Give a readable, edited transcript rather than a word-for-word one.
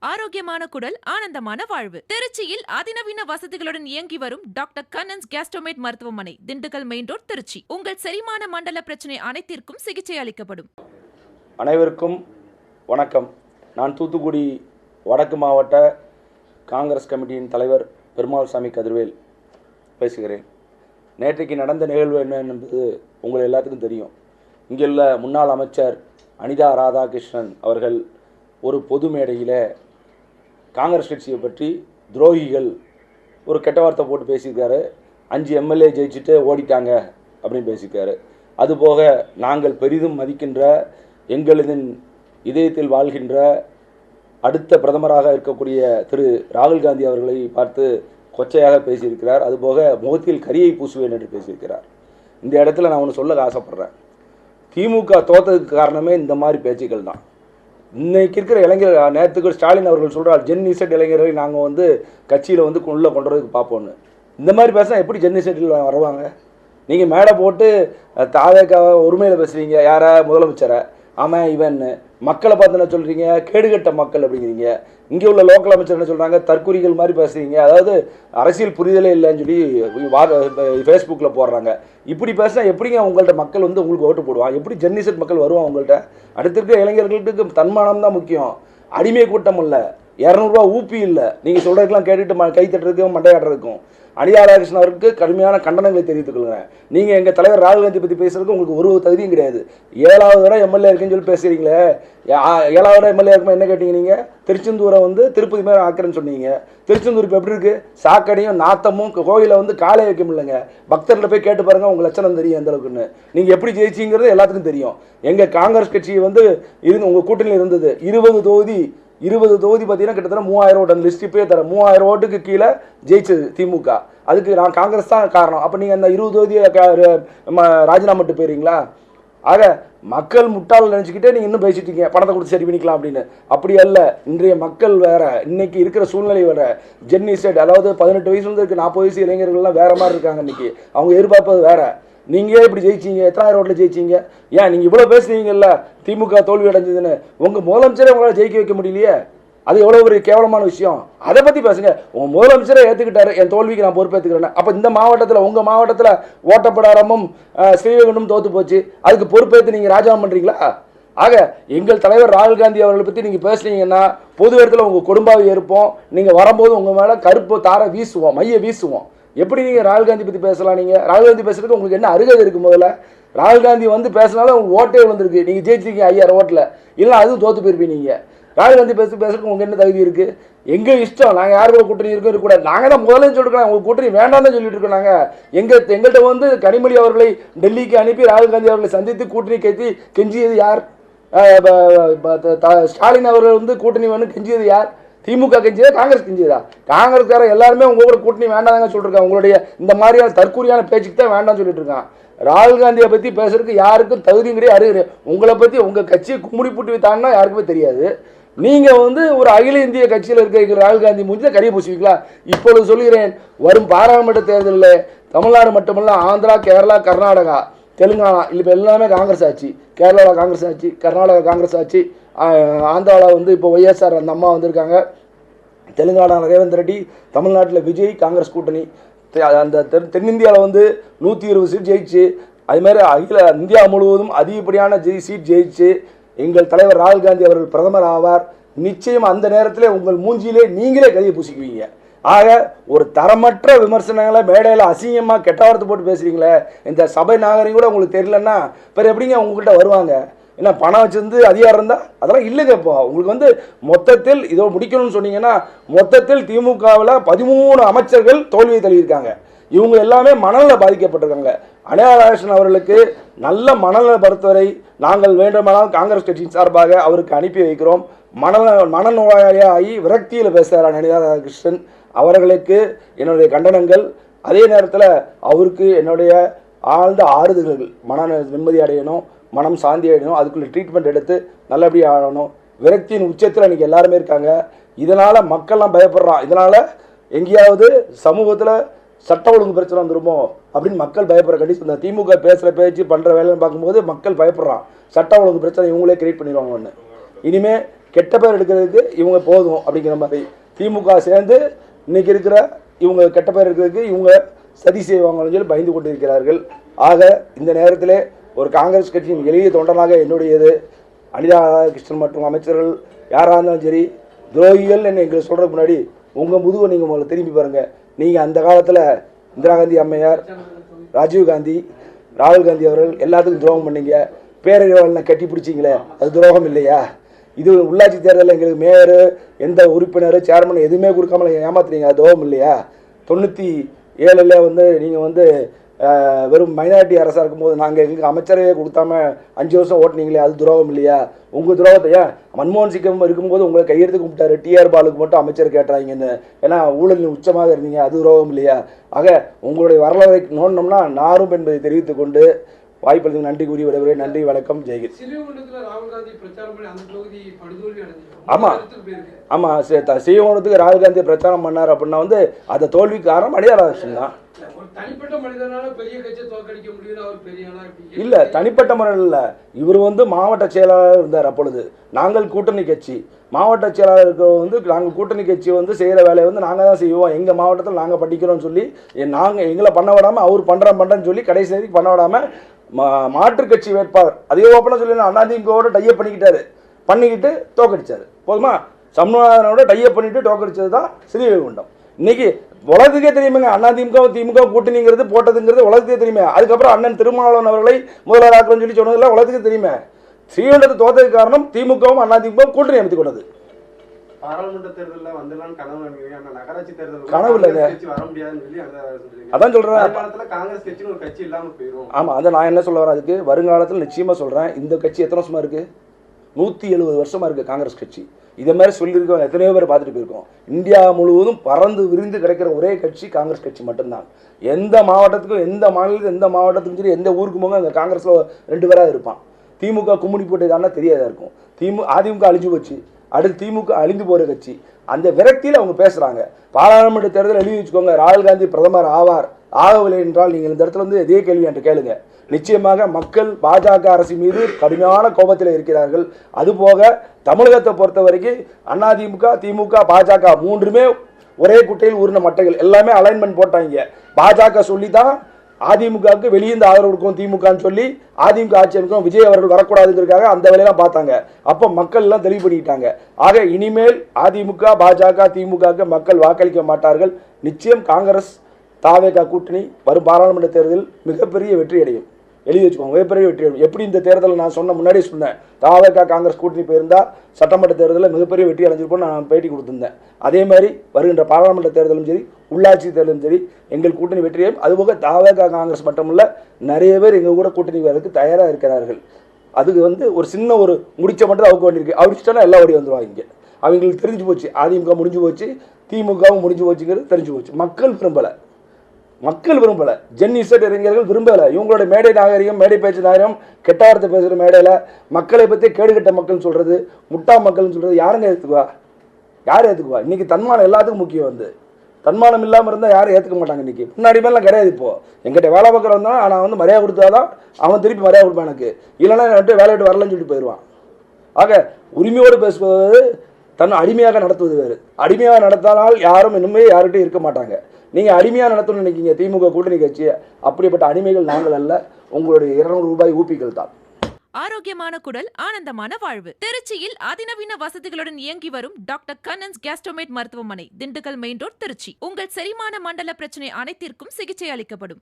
ஆரோக்கியமான குடல், ஆனந்தமான வாழ்வு. திருச்சியில் அதிநவீன வசதிகளுடன் இயங்கி வரும் டாக்டர் கண்ணன்ஸ் கேஸ்ட்ரோமேட் மருத்துவமனை, திண்டுக்கல் மெயின் ரோட், திருச்சி. உங்கள் செரிமான மண்டல பிரச்சனை அனைத்திற்கும் சிகிச்சை அளிக்கப்படும். அனைவருக்கும் வணக்கம். நான் தூத்துக்குடி வடக்கு மாவட்ட காங்கிரஸ் கமிட்டியின் தலைவர் பெருமாள்சாமி கதிர்வேல் பேசுகிறேன். நேற்றைக்கு நடந்த நிகழ்வு என்ன என்பது உங்கள் எல்லாத்துக்கும் தெரியும். இங்குள்ள முன்னாள் அமைச்சர் அனிதா ராதாகிருஷ்ணன் அவர்கள் ஒரு பொது மேடையில் காங்கிரஸ் கட்சியை பற்றி துரோகிகள் ஒரு கெட்ட வார்த்தை போட்டு பேசியிருக்காரு. 5 எம்எல்ஏ ஜெயிச்சுட்டு ஓடிட்டாங்க அப்படின்னு பேசியிருக்காரு. அதுபோக நாங்கள் பெரிதும் மதிக்கின்ற எங்களது இதயத்தில் வாழ்கின்ற அடுத்த பிரதமராக இருக்கக்கூடிய திரு ராகுல் காந்தி அவர்களை பார்த்து கொச்சையாக பேசியிருக்கிறார். அதுபோக முகத்தில் கரியை பூசுவேன் என்று பேசியிருக்கிறார். இந்த இடத்துல நான் ஒன்று சொல்ல ஆசைப்பட்றேன். திமுக தோற்றதுக்கு காரணமே இந்த மாதிரி பேச்சுக்கள் தான். இன்னைக்கு இருக்கிற இளைஞர்கள், நேற்றுக்கு ஸ்டாலின் அவர்கள் சொல்கிறார், ஜென் இசட் இளைஞர்களை நாங்கள் கட்சியில் உள்ளே கொண்டு வரதுக்கு பார்ப்போன்னு. இந்த மாதிரி பேசினா எப்படி ஜென் இசட்டில் வருவாங்க? நீங்கள் மேடை போட்டு தாவேக்காவை ஒருமையில் பேசுகிறீங்க. யாரை? முதலமைச்சரை. ஆமாம் இவன்னு மக்களை பார்த்து என்ன சொல்கிறீங்க? கேடுகட்ட மக்கள் அப்படிங்கிறீங்க. இங்கே உள்ள லோக்கல் அமைச்சர் என்ன சொல்கிறாங்க? தற்குறிகள் மாதிரி பேசுகிறீங்க. அதாவது அரசியல் புரிதலே இல்லைன்னு சொல்லி ஃபேஸ்புக்கில் போடுறாங்க. இப்படி பேசினா எப்படிங்க உங்கள்கிட்ட மக்கள் உங்களுக்கு ஓட்டு போடுவாங்க? எப்படி ஜென்னிசட் மக்கள் வருவாங்க உங்கள்கிட்ட? அடுத்திருக்க இளைஞர்களுக்கு தன்மானம் தான் முக்கியம், அடிமை கூட்டம் இல்லை, 200 ரூபா ஊப்பி இல்லை. நீங்கள் சொல்கிறதுக்கெல்லாம் கேட்டுட்டு கை தட்டுறதுக்கும் மண்டையாடுறதுக்கும் அனிதா ராதாகிருஷ்ணன் அவருக்கு கடுமையான கண்டனங்களை தெரிவித்துக் கொள்கிறேன். நீங்கள் எங்கள் தலைவர் ராகுல் காந்தி பற்றி பேசுறதுக்கு உங்களுக்கு ஒரு தகுதியும் கிடையாது. 7வது தடவை எம்எல்ஏ இருக்குன்னு சொல்லி பேசுகிறீங்களே. 7வது தடவை எம்எல்ஏ இருக்குமா என்ன கேட்டீங்க? நீங்கள் திருச்செந்தூரை திருப்பதி மேலே ஆக்குறேன்னு சொன்னீங்க. திருச்செந்தூர் இப்போ எப்படி இருக்குது? சாக்கடையும் நாத்தமும் கோயிலை காலை வைக்க முடியலைங்க. பக்தர்களை போய் கேட்டு பாருங்கள், உங்கள் லட்சணம் தெரியும் எந்த அளவுக்குன்னு. நீங்கள் எப்படி ஜெயிச்சிங்கிறது எல்லாத்துக்கும் தெரியும். எங்கள் காங்கிரஸ் கட்சி உங்கள் கூட்டணியில் இருந்தது 20 தொகுதி பார்த்தீங்கன்னா கிட்டத்தட்ட 3000 ஓட்டு. அந்த லிஸ்ட் இப்போயே தரேன். 3000 ஓட்டுக்கு கீழே ஜெயிச்சது திமுக. அதுக்கு நான் காங்கிரஸ் தான் காரணம். அப்போ நீங்கள் அந்த 20 தொகுதியை ராஜினாமா பண்ணிட்டு போயிடுறீங்களா? ஆக மக்கள் முட்டாள் நினச்சிக்கிட்டே நீங்கள் இன்னும் பேசிட்டீங்க, பணத்தை கொடுத்து சரி பண்ணிக்கலாம் அப்படின்னு. அப்படி அல்ல. இன்றைய மக்கள் வேற, இன்னைக்கு இருக்கிற சூழ்நிலை வேற. ஜென் இசட், அதாவது 18 வயசுலேருந்து இருக்கு 40 வயசு இளைஞர்கள்லாம் வேற மாதிரி இருக்காங்க. இன்னைக்கு அவங்க எதிர்பார்ப்பது வேற. நீங்கள் இப்படி ஜெயிச்சிங்க, எத்தனாயிரம் ஓட்டில் ஜெயிச்சிங்க? ஏன் நீங்கள் இவ்வளோ பேசுனீங்கல்ல திமுக தோல்வி அடைஞ்சதுன்னு? உங்கள் முதலமைச்சரை உங்களால் ஜெயிக்க வைக்க முடியலையே. அது எவ்வளோ ஒரு கேவலமான விஷயம். அதை பற்றி பேசுங்க. உங்கள் முதலமைச்சரை ஏற்றுக்கிட்டாரு, என் தோல்விக்கு நான் பொறுப்பேற்றுக்கிறேன். அப்போ இந்த மாவட்டத்தில், உங்கள் மாவட்டத்தில் ஓட்டப்படாரமும் ஸ்ரீவைகுண்டம் தோற்று போச்சு, அதுக்கு பொறுப்பேற்று நீங்கள் ராஜினாமா பண்ணுறீங்களா? ஆக எங்கள் தலைவர் ராகுல் காந்தி அவர்களை பற்றி நீங்கள் பேசுனீங்கன்னா பொது இடத்துல உங்கள் குடும்பாவை ஏற்போம். நீங்கள் வரும்போது உங்கள் மேலே கருப்பு தாரை வீசுவோம், மைய வீசுவோம். எப்படி நீங்கள் ராகுல் காந்தி பற்றி பேசலாம்? நீங்கள் ராகுல் காந்தி பேசுறதுக்கு உங்களுக்கு என்ன அருகதை இருக்குது? முதல்ல ராகுல் காந்தி பேசினாலும் உங்களுக்கு ஓட்டே விழுந்திருக்கு. நீங்கள் ஜெயிச்சிருக்கீங்க 5000 ஓட்டில், இல்லை அதுவும் தோற்று போயிருப்பீங்க. நீங்கள் ராகுல் காந்தி பேசுறதுக்கு உங்களுக்கு என்ன தகுதி இருக்குது? எங்கள் இஷ்டம். நாங்கள் யார் கூட கூட்டணி இருக்கக்கூடாது. நாங்கள் தான் முதல்ல சொல்லிருக்கோம், உங்கள் கூட்டணி வேண்டாம் தான் சொல்லிட்டு இருக்கோம். நாங்கள் எங்கள்கிட்ட கனிமொழி அவர்களை டெல்லிக்கு அனுப்பி ராகுல் காந்தி அவர்களை சந்தித்து கூட்டணி கெஞ்சியது யார்? ஸ்டாலின் அவர்கள் கூட்டணி வேணும் கெஞ்சியது யார்? திமுக கெஞ்சியதா, காங்கிரஸ் கெஞ்சியதா? காங்கிரஸ்கார எல்லாருமே உங்க கூட கூட்டணி வேண்டாம் சொல்லிருக்காங்க. உங்களுடைய இந்த மாதிரியான தற்கூரியான பேச்சுக்கு தான் வேண்டாம் சொல்லிட்டு இருக்கான். ராகுல் காந்தியை பற்றி பேசுறதுக்கு யாருக்கும் தகுதியும் கிடையாது. உங்களை பற்றி உங்கள் கட்சியை கும்முடி புட்டி வைத்தாங்கன்னா யாருக்குமே தெரியாது. நீங்கள் ஒரு அகில இந்திய கட்சியில் இருக்கிற ராகுல் காந்தி முடிஞ்ச கரிய பூசுவீங்களா? இப்பொழுது சொல்கிறேன், வரும் பாராளுமன்ற தேர்தலில் தமிழ்நாடு மட்டுமல்ல, ஆந்திரா, கேரளா, கர்நாடகா, தெலுங்கானா, இப்போ எல்லாமே காங்கிரஸ் ஆட்சி. கேரளாவில் காங்கிரஸ் ஆட்சி, கர்நாடகா காங்கிரஸ் ஆட்சி, ஆந்திராவில் இப்போ ஒய்எஸ்ஆர் அந்த அம்மா வந்திருக்காங்க, தெலுங்கானாவில் ரேவந்த் ரெட்டி, தமிழ்நாட்டில் விஜய், காங்கிரஸ் கூட்டணி. அந்த தென்னிந்தியாவில் 120 சீட் ஜெயிச்சு, அதுமாதிரி அகில இந்தியா முழுவதும் அதிகப்படியான சீட் ஜெயிச்சு எங்கள் தலைவர் ராகுல் காந்தி அவர்கள் பிரதமர் ஆவார். நிச்சயம் அந்த நேரத்தில் உங்கள் மூஞ்சியிலே நீங்களே கையை பூசிக்குவீங்க. ஆக ஒரு தரமற்ற விமர்சனங்களை மேடையில் அசிங்கமாக கெட்ட வார்த்தை போட்டு பேசுகிறீங்களே, இந்த சபை நாகரிகம் கூட உங்களுக்கு தெரியலன்னா பிறகு எப்படிங்க உங்கள்கிட்ட வருவாங்க? என்ன பணம் வச்சிருந்து அதிகாரம் இருந்தால் அதெல்லாம் இல்லைங்க. இப்போ உங்களுக்கு மொத்தத்தில் இதோ முடிக்கணும்னு சொன்னீங்கன்னா, மொத்தத்தில் திமுகவில் 13 அமைச்சர்கள் தோல்வியை தள்ளியிருக்காங்க. இவங்க எல்லாமே மனநல பாதிக்கப்பட்டிருக்காங்க. அனிதா ராதாகிருஷ்ணன் அவர்களுக்கு நல்ல மனநல மருத்துவரை நாங்கள் வேண்டுமானால் காங்கிரஸ் கட்சியின் சார்பாக அவருக்கு அனுப்பி வைக்கிறோம். மனநோயாளி விரக்தியில் பேசுகிறார் அனிதா ராதாகிருஷ்ணன் அவர்களுக்கு என்னுடைய கண்டனங்கள். அதே நேரத்தில் அவருக்கு என்னுடைய ஆழ்ந்த ஆறுதல்கள். மன நிம்மதி அடையணும், மனம் சாந்தி அடையணும், அதுக்குள்ள ட்ரீட்மெண்ட் எடுத்து நல்லபடியாக ஆகணும். விரக்தியின் உச்சத்தில் இன்றைக்கி எல்லாருமே இருக்காங்க. இதனால் மக்கள்லாம் பயப்படுறான். இதனால் எங்கேயாவது சமூகத்தில் சட்ட ஒழுங்கு பிரச்சனை வந்துருமோ அப்படின்னு மக்கள் பயப்படுற கண்டிப்பாக இந்த திமுக பேசுகிற பேச்சு பண்ணுற வேலைன்னு பார்க்கும்போது மக்கள் பயப்படுறான். சட்ட ஒழுங்கு பிரச்சனை இவங்களே கிரியேட் பண்ணிடுவாங்க. ஒன்று இனிமேல் கெட்ட பேர் எடுக்கிறதுக்கு இவங்க போதும் அப்படிங்கிற மாதிரி திமுக சேர்ந்து இன்னைக்கு இருக்கிற இவங்க கெட்ட பேர் இருக்கிறதுக்கு இவங்க சதி செய்வாங்கன்னு சொல்லி பயந்து கொண்டு இருக்கிறார்கள். ஆக இந்த நேரத்திலே ஒரு காங்கிரஸ் கட்சியின் எளிய தொண்டனாக என்னுடையது அனிதா கிருஷ்ணன் மற்றும் அமைச்சர்கள் யாராக இருந்தாலும் சரி, துரோகிகள் என்ன எங்களுக்கு சொல்கிறதுக்கு முன்னாடி உங்கள் முதுவை நீங்கள் முதல்ல திரும்பி பாருங்கள். நீங்கள் அந்த காலத்தில் இந்திரா காந்தி அம்மையார், ராஜீவ் காந்தி, ராகுல் காந்தி அவர்கள் எல்லாத்துக்கும் துரோகம் பண்ணீங்க. பேரறிவாளனை கட்டி பிடிச்சிங்களே, அது துரோகம் இல்லையா? இது உள்ளாட்சி தேர்தலில் எங்களுக்கு மேயர், எந்த உறுப்பினர், சேர்மன் எதுவுமே கொடுக்காம ஏமாத்துறீங்க, அது துரோகம் இல்லையா? 97 வந்து நீங்கள் வந்து வெறும் மைனாரிட்டி அரசாக இருக்கும்போது நாங்கள் எங்களுக்கு அமைச்சரையே கொடுத்தாம 5 வருஷம் ஓட்டினீங்களே, அது துரோகம் இல்லையா? உங்கள் துரோகத்தை ஏன் மன்மோகன் சிங் இருக்கும்போது உங்களை கையெழுத்து கும்பிட்டாரு, டிஆர் பாலுக்கு மட்டும் அமைச்சர் கேட்டாங்கன்னு, ஏன்னா ஊழலின் உச்சமாக இருந்தீங்க, அது துரோகம் இல்லையா? ஆக உங்களுடைய வரலாறை நோண்டோம்னா நாரும் என்பதை தெரிவித்துக் கொண்டு வாய்ப்பளித்து நன்றி கூறி விடைபெறுகிறேன். நன்றி, வணக்கம், ஜெய்ஹிந்த். ஆமாம், ஸ்ரீவைகுண்டத்துக்கு ராகுல் காந்தி பிரச்சாரம் பண்ணார் அப்படின்னா வந்து அதை தோல்விக்கு காரணம் அனிதா ராதாகிருஷ்ணன் தான். இல்லை, தனிப்பட்ட முறையில் இல்லை. இவர் வந்து மாவட்ட செயலாளர் இருந்தார். அப்பொழுது நாங்கள் கூட்டணி கட்சி, மாவட்ட செயலாளர் இருக்கிறவங்க வந்து நாங்கள் கூட்டணி கட்சி வந்து செய்கிற வேலையை வந்து நாங்கள் தான் செய்வோம், எங்கள் மாவட்டத்தில் நாங்கள் பண்ணிக்கிறோம்னு சொல்லி நாங்கள் எங்களை பண்ண விடாமல் அவர் பண்ணுறேன்னு சொல்லி கடைசி நேரத்துக்கு பண்ண விடாமல் மாற்றுக் கட்சி வேட்பாளர் அதே ஓப்பனாக சொல்லி அதிமுகவோட டையப் பண்ணிக்கிட்டு தோக்கடிச்சார். போதுமா? சம்முனாதனோட டையப் பண்ணிட்டு தோக்கடிச்சது தான் ஸ்ரீவைகுண்டம். இன்னைக்கு உலகத்துக்கே தெரியுமாங்க, திமுக கூட்டணிங்கிறது போட்டதுங்கிறது உலகத்துக்கே தெரியுமே. அதுக்கப்புறம் அண்ணன் திருமாவளவன் அவர்களை முதல்வராக்கணும்னு சொல்லி சொன்னதில்ல, உலகத்துக்கு தெரியுமே. ஸ்ரீவைகுண்டத்தை தோத்ததுக்கு காரணம் திமுகவும் அதிமுகவும் கூட்டணி அமைத்துக் கொண்டது. பாராளுமன்ற தேர்தலில் வந்துடலாம் நகராட்சி தேர்தல் கனவு இல்லைங்க, வர முடியாதுன்னு சொல்லி அதான் சொல்றேன். வருங்காலத்தில் காங்கிரஸ் கட்சின்னு ஒரு கட்சி இல்லாமல் போயிடும். ஆமா, அதை நான் என்ன சொல்ல வரேன், அதுக்கு வருங்காலத்தில் நிச்சயமா சொல்றேன். இந்த கட்சி எத்தனை வருஷமா இருக்கு? 170 வருஷமா இருக்கு காங்கிரஸ் கட்சி. இதே மாதிரி சொல்லியிருக்கோம், எத்தனையோ பேர் பார்த்துட்டு போயிருக்கோம். இந்தியா முழுவதும் பறந்து விரிந்து கிடைக்கிற ஒரே கட்சி காங்கிரஸ் கட்சி மட்டும்தான். எந்த மாவட்டத்துக்கும், எந்த மாநிலத்துக்கும், எந்த மாவட்டத்துக்கும் சரி, எந்த ஊருக்கு போங்க அந்த காங்கிரஸ்ல 2 பேராக இருப்பான். திமுக கும்முடி போட்டதானா தெரியாதா இருக்கும். அதிமுக அழிஞ்சு போச்சு, அடுத்து திமுக அழிந்து போகிற கட்சி. அந்த விரக்தியில் அவங்க பேசுகிறாங்க. பாராளுமன்ற தேர்தல் எழுதி வச்சுக்கோங்க, ராகுல் காந்தி பிரதமர் ஆவார், ஆகவில்லை என்றால் நீங்கள் இந்த இடத்துல வந்து இதே கேள்வி என்று கேளுங்க. நிச்சயமாக மக்கள் பாஜக அரசு மீது கடுமையான கோபத்தில் இருக்கிறார்கள். அதுபோக தமிழகத்தை பொறுத்த வரைக்கும் அதிமுக, திமுக, பாஜக 3மே ஒரே குட்டையில் ஊர்ன மட்டைகள், எல்லாமே அலைன்மெண்ட் போட்டாங்க. பாஜக சொல்லி தான் அதிமுகவுக்கு வெளியிருந்து ஆதரவு கொடுக்கும் திமுகன்னு சொல்லி அதிமுக ஆட்சி அமைக்கும், விஜய் அவர்கள் வரக்கூடாதுங்கிறதுக்காக அந்த வேலையெல்லாம் பார்த்தாங்க. அப்போ மக்கள் எல்லாம் தெளிவு பண்ணிக்கிட்டாங்க. ஆக இனிமேல் அதிமுக, பாஜக, திமுகவுக்கு மக்கள் வாக்களிக்க மாட்டார்கள். நிச்சயம் காங்கிரஸ் தாவேகா கூட்டணி வரும் பாராளுமன்ற தேர்தலில் மிகப்பெரிய வெற்றி அடையும். எழுதி வச்சுக்கோங்க, மிகப்பெரிய வெற்றி அடையும். எப்படி இந்த தேர்தலில் நான் முன்னாடியே சொன்னேன், தாவேகா காங்கிரஸ் கூட்டணி போயிருந்தால் சட்டமன்ற தேர்தலில் மிகப்பெரிய வெற்றி அடைஞ்சிருப்போம் நான் பேட்டி கொடுத்துருந்தேன். அதே மாதிரி வருகின்ற பாராளுமன்ற தேர்தலும் சரி, உள்ளாட்சி தேர்தலும் சரி, எங்கள் கூட்டணி வெற்றியும். அதுபோக தாவேகா காங்கிரஸ் மட்டுமல்ல, நிறைய பேர் எங்கள் கூட கூட்டணி வரதுக்கு தயாராக இருக்கிறார்கள். அதுக்கு வந்து ஒரு சின்ன ஒரு முடிச்ச மட்டும் அவுக்க வேண்டியிருக்கு. அடிச்சுட்டா எல்லா வழி வந்துடுவாங்க. இங்கே அவங்களுக்கு தெரிஞ்சு போச்சு, அதிமுக முடிஞ்சு போச்சு, திமுகவும் முடிஞ்சு போச்சுங்கிறது தெரிஞ்சு போச்சு. மக்கள் விரும்பலை, ஜென் இசட் இளைஞர்கள் விரும்பலை. இவங்களோட மேடை நாகரிகம், மேடை பேச்சு நாகரிகம், கெட்ட வார்த்தை பேசுகிற மேடையில் மக்களை பற்றி கேடுகட்ட மக்கள்னு சொல்கிறது, முட்டா மக்கள்னு சொல்கிறது யாருங்க ஏற்றுக்குவா? யார் ஏற்றுக்குவா? இன்றைக்கி தன்மானம் எல்லாத்துக்கும் முக்கியம். வந்து தன்மானம் இல்லாமல் இருந்தால் யாரும் ஏற்றுக்க மாட்டாங்க. இன்றைக்கி முன்னாடி மேலாம் கிடையாது. இப்போது எங்கிட்ட வேலை பார்க்குற வந்தால் நான் வந்து மரியாதை கொடுத்தாதான் அவன் திருப்பி மரியாதை கொடுப்பான் எனக்கு, இல்லைன்னா வந்துட்டு வேலை விட்டு வரலன்னு சொல்லிட்டு போயிடுவான். ஆக உரிமையோடு பேசுவது தன்னை அடிமையாக நடத்துவது வேறு. அடிமையாக நடத்தினால் யாரும் இன்னுமே யார்கிட்டையும் இருக்க மாட்டாங்க. நீங்கள் அடிமையாக நடத்தணும்னு நினைக்கிங்க திமுக கூட்டணி கட்சியை. அப்படிப்பட்ட அடிமைகள் நாங்கள் அல்ல, உங்களுடைய 200 ரூபாய் ஊப்பிகள் தான். ஆரோக்கியமான குடல், ஆனந்தமான வாழ்வு. திருச்சியில் அதிநவீன வசதிகளுடன் இயங்கி வரும் டாக்டர் கண்ணன்ஸ் கேஸ்ட்ரோமேட் மருத்துவமனை, திண்டுக்கல் மெயின் ரோட், திருச்சி. உங்கள் செரிமான மண்டல பிரச்சனை அனைத்திற்கும் சிகிச்சை அளிக்கப்படும்.